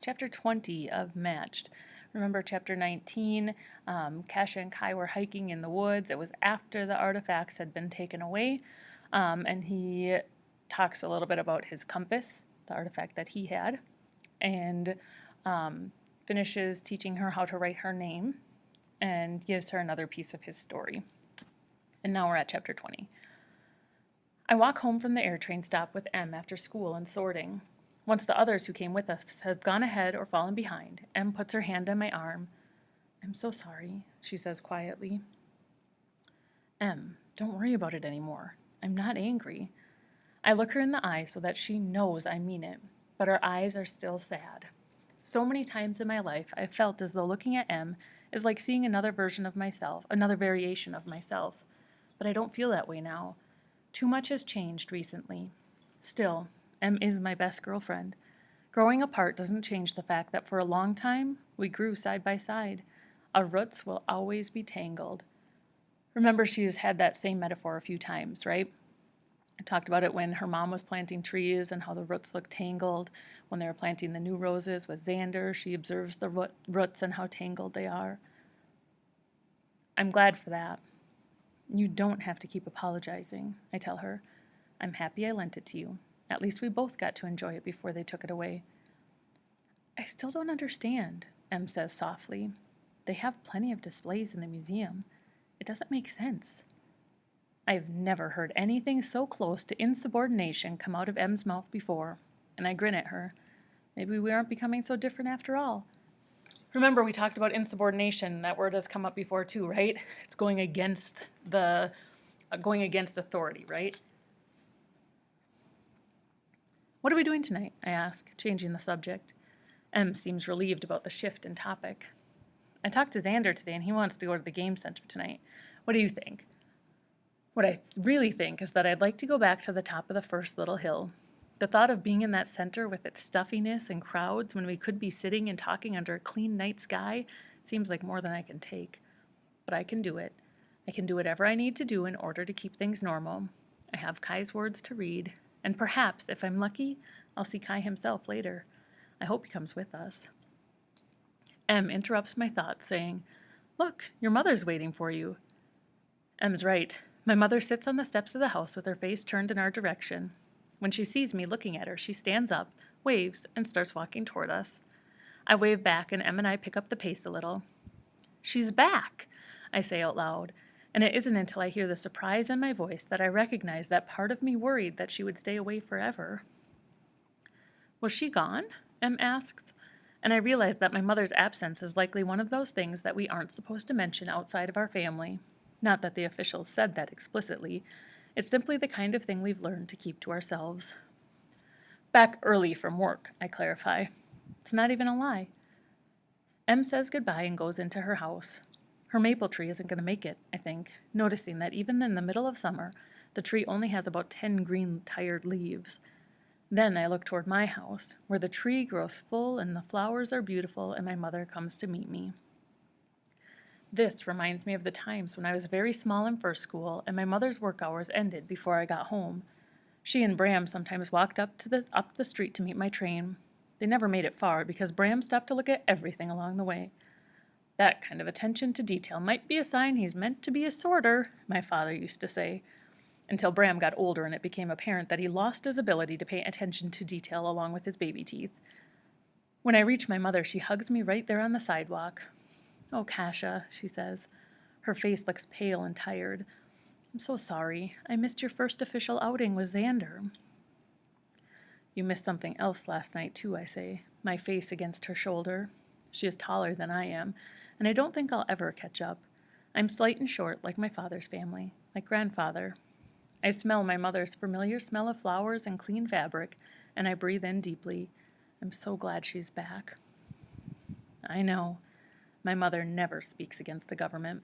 Chapter 20 of Matched. Remember chapter 19, Kasha and Kai were hiking in the woods. It was after the artifacts had been taken away, and he talks a little bit about his compass, the artifact that he had, and finishes teaching her how to write her name and gives her another piece of his story. And now we're at chapter 20. I walk home from the air train stop with M after school and sorting. Once the others who came with us have gone ahead or fallen behind, M puts her hand on my arm. "I'm so sorry," she says quietly. "M, don't worry about it anymore. I'm not angry." I look her in the eye so that she knows I mean it, but her eyes are still sad. So many times in my life, I've felt as though looking at M is like seeing another version of myself, another variation of myself. But I don't feel that way now. Too much has changed recently. Still, M is my best girlfriend. Growing apart doesn't change the fact that for a long time, we grew side by side. Our roots will always be tangled. Remember, she's had that same metaphor a few times, right? I talked about it when her mom was planting trees and how the roots look tangled. When they were planting the new roses with Xander, she observes the roots and how tangled they are. I'm glad for that. You don't have to keep apologizing, I tell her. I'm happy I lent it to you. At least we both got to enjoy it before they took it away. I still don't understand, M says softly. They have plenty of displays in the museum. It doesn't make sense. I've never heard anything so close to insubordination come out of M's mouth before, and I grin at her. Maybe we aren't becoming so different after all. Remember, we talked about insubordination. That word has come up before too, right? It's going against authority, right? What are we doing tonight? I ask, changing the subject. M seems relieved about the shift in topic. I talked to Xander today and he wants to go to the game center tonight. What do you think? What I really think is that I'd like to go back to the top of the first little hill. The thought of being in that center with its stuffiness and crowds when we could be sitting and talking under a clean night sky seems like more than I can take. But I can do it. I can do whatever I need to do in order to keep things normal. I have Kai's words to read, and perhaps, if I'm lucky, I'll see Kai himself later. I hope he comes with us. M interrupts my thoughts, saying, "Look, your mother's waiting for you." M's right. My mother sits on the steps of the house with her face turned in our direction. When she sees me looking at her, she stands up, waves, and starts walking toward us. I wave back, and M and I pick up the pace a little. "She's back," I say out loud, and it isn't until I hear the surprise in my voice that I recognize that part of me worried that she would stay away forever. "Was she gone?" M asks, and I realize that my mother's absence is likely one of those things that we aren't supposed to mention outside of our family. Not that the officials said that explicitly. It's simply the kind of thing we've learned to keep to ourselves. "Back early from work," I clarify. It's not even a lie. M says goodbye and goes into her house. Her maple tree isn't going to make it, I think, noticing that even in the middle of summer, the tree only has about 10 green, tired leaves. Then I look toward my house, where the tree grows full and the flowers are beautiful, and my mother comes to meet me. This reminds me of the times when I was very small in first school and my mother's work hours ended before I got home. She and Bram sometimes walked up the street to meet my train. They never made it far because Bram stopped to look at everything along the way. That kind of attention to detail might be a sign he's meant to be a sorter, my father used to say, until Bram got older and it became apparent that he lost his ability to pay attention to detail along with his baby teeth. When I reach my mother, she hugs me right there on the sidewalk. "Oh, Kasha," she says. Her face looks pale and tired. "I'm so sorry. I missed your first official outing with Xander." "You missed something else last night, too," I say, my face against her shoulder. She is taller than I am, and I don't think I'll ever catch up. I'm slight and short like my father's family, like grandfather. I smell my mother's familiar smell of flowers and clean fabric, and I breathe in deeply. I'm so glad she's back. I know. My mother never speaks against the government.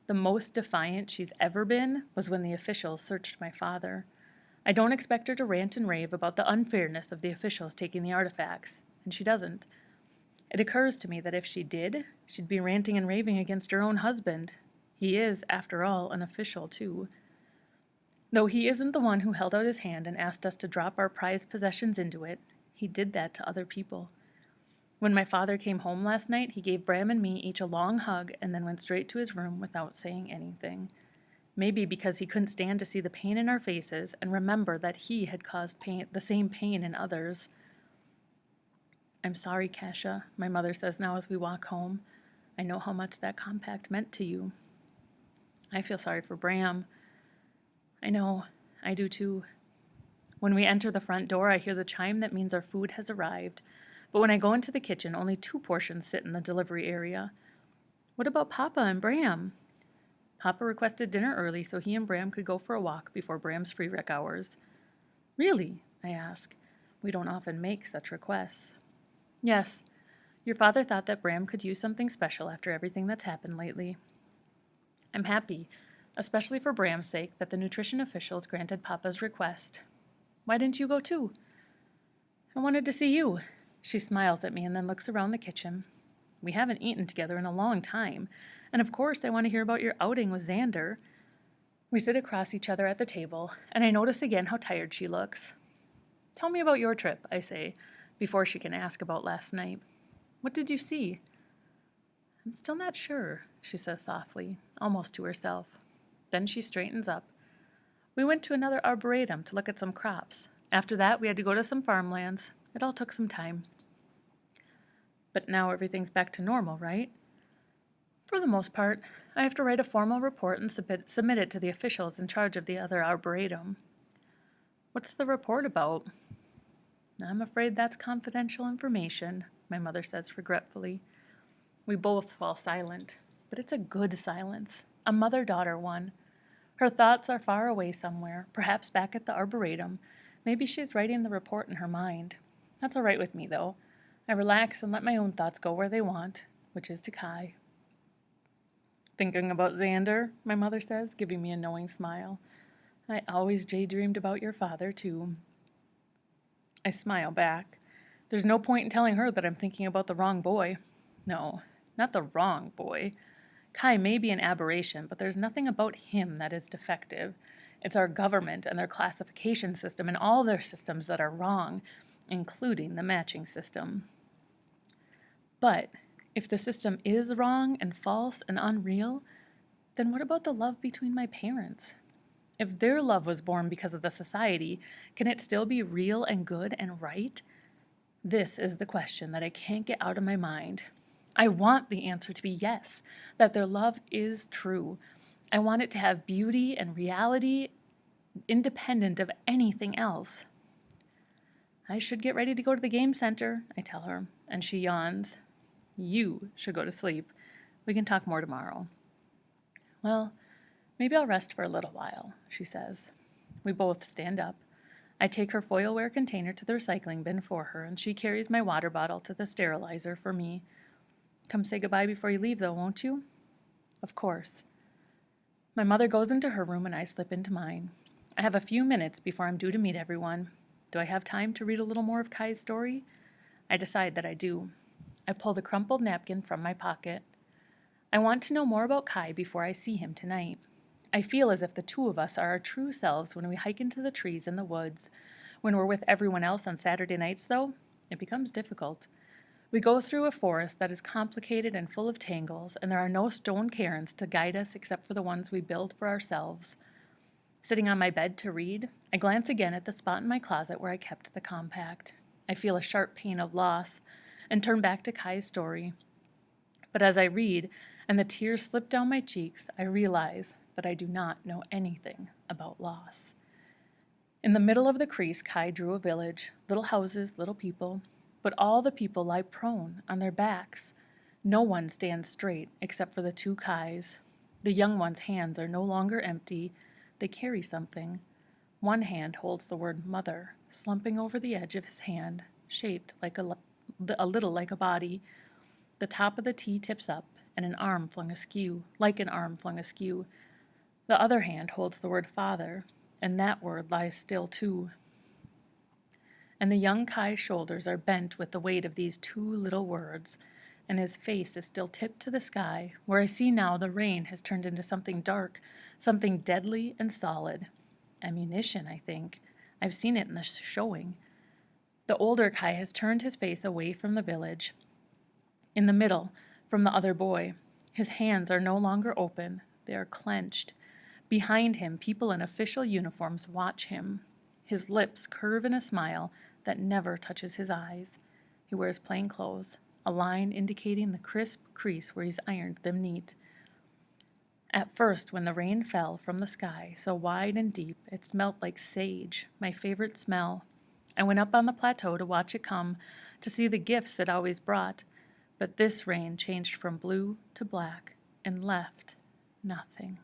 The most defiant she's ever been was when the officials searched my father. I don't expect her to rant and rave about the unfairness of the officials taking the artifacts, and she doesn't. It occurs to me that if she did, she'd be ranting and raving against her own husband. He is, after all, an official, too. Though he isn't the one who held out his hand and asked us to drop our prized possessions into it, he did that to other people. When my father came home last night, he gave Bram and me each a long hug and then went straight to his room without saying anything. Maybe because he couldn't stand to see the pain in our faces and remember that he had caused the same pain in others. I'm sorry, Kasia, my mother says now as we walk home. I know how much that compact meant to you. I feel sorry for Bram. I know, I do too. When we enter the front door, I hear the chime that means our food has arrived. But when I go into the kitchen, only 2 portions sit in the delivery area. What about Papa and Bram? Papa requested dinner early so he and Bram could go for a walk before Bram's free rec hours. Really? I ask. We don't often make such requests. Yes. Your father thought that Bram could use something special after everything that's happened lately. I'm happy, especially for Bram's sake, that the nutrition officials granted Papa's request. Why didn't you go too? I wanted to see you. She smiles at me and then looks around the kitchen. We haven't eaten together in a long time, and of course I want to hear about your outing with Xander. We sit across each other at the table, and I notice again how tired she looks. Tell me about your trip, I say, before she can ask about last night. What did you see? I'm still not sure, she says softly, almost to herself. Then she straightens up. We went to another arboretum to look at some crops. After that, we had to go to some farmlands. It all took some time. But now everything's back to normal, right? For the most part. I have to write a formal report and submit it to the officials in charge of the other arboretum. What's the report about? I'm afraid that's confidential information, my mother says regretfully. We both fall silent, but it's a good silence, a mother-daughter one. Her thoughts are far away somewhere, perhaps back at the arboretum. Maybe she's writing the report in her mind. That's all right with me, though. I relax and let my own thoughts go where they want, which is to Kai. Thinking about Xander, my mother says, giving me a knowing smile. I always daydreamed about your father, too. I smile back. There's no point in telling her that I'm thinking about the wrong boy. No, not the wrong boy. Kai may be an aberration, but there's nothing about him that is defective. It's our government and their classification system and all their systems that are wrong, including the matching system. But if the system is wrong and false and unreal, then what about the love between my parents? If their love was born because of the society, can it still be real and good and right? This is the question that I can't get out of my mind. I want the answer to be yes, that their love is true. I want it to have beauty and reality independent of anything else. I should get ready to go to the game center, I tell her, and she yawns. You should go to sleep. We can talk more tomorrow. Well, maybe I'll rest for a little while, she says. We both stand up. I take her foilware container to the recycling bin for her, and she carries my water bottle to the sterilizer for me. Come say goodbye before you leave, though, won't you? Of course. My mother goes into her room and I slip into mine. I have a few minutes before I'm due to meet everyone. Do I have time to read a little more of Kai's story? I decide that I do. I pull the crumpled napkin from my pocket. I want to know more about Kai before I see him tonight. I feel as if the two of us are our true selves when we hike into the trees in the woods. When we're with everyone else on Saturday nights, though, it becomes difficult. We go through a forest that is complicated and full of tangles, and there are no stone cairns to guide us except for the ones we build for ourselves. Sitting on my bed to read, I glance again at the spot in my closet where I kept the compact. I feel a sharp pain of loss and turn back to Kai's story. But as I read, and the tears slip down my cheeks, I realize that I do not know anything about loss. In the middle of the crease, Kai drew a village, little houses, little people, but all the people lie prone on their backs. No one stands straight except for the 2 Kais. The young one's hands are no longer empty. They carry something. One hand holds the word mother, slumping over the edge of his hand, shaped like a little like a body. The top of the T tips up, and an arm flung askew, like an arm flung askew. The other hand holds the word father, and that word lies still too. And the young Kai's shoulders are bent with the weight of these 2 little words, and his face is still tipped to the sky, where I see now the rain has turned into something dark, something deadly and solid. Ammunition, I think. I've seen it in the showing. The older Kai has turned his face away from the village. In the middle, from the other boy. His hands are no longer open, they are clenched. Behind him, people in official uniforms watch him. His lips curve in a smile that never touches his eyes. He wears plain clothes, a line indicating the crisp crease where he's ironed them neat. At first, when the rain fell from the sky, so wide and deep, it smelt like sage, my favorite smell. I went up on the plateau to watch it come, to see the gifts it always brought. But this rain changed from blue to black and left nothing.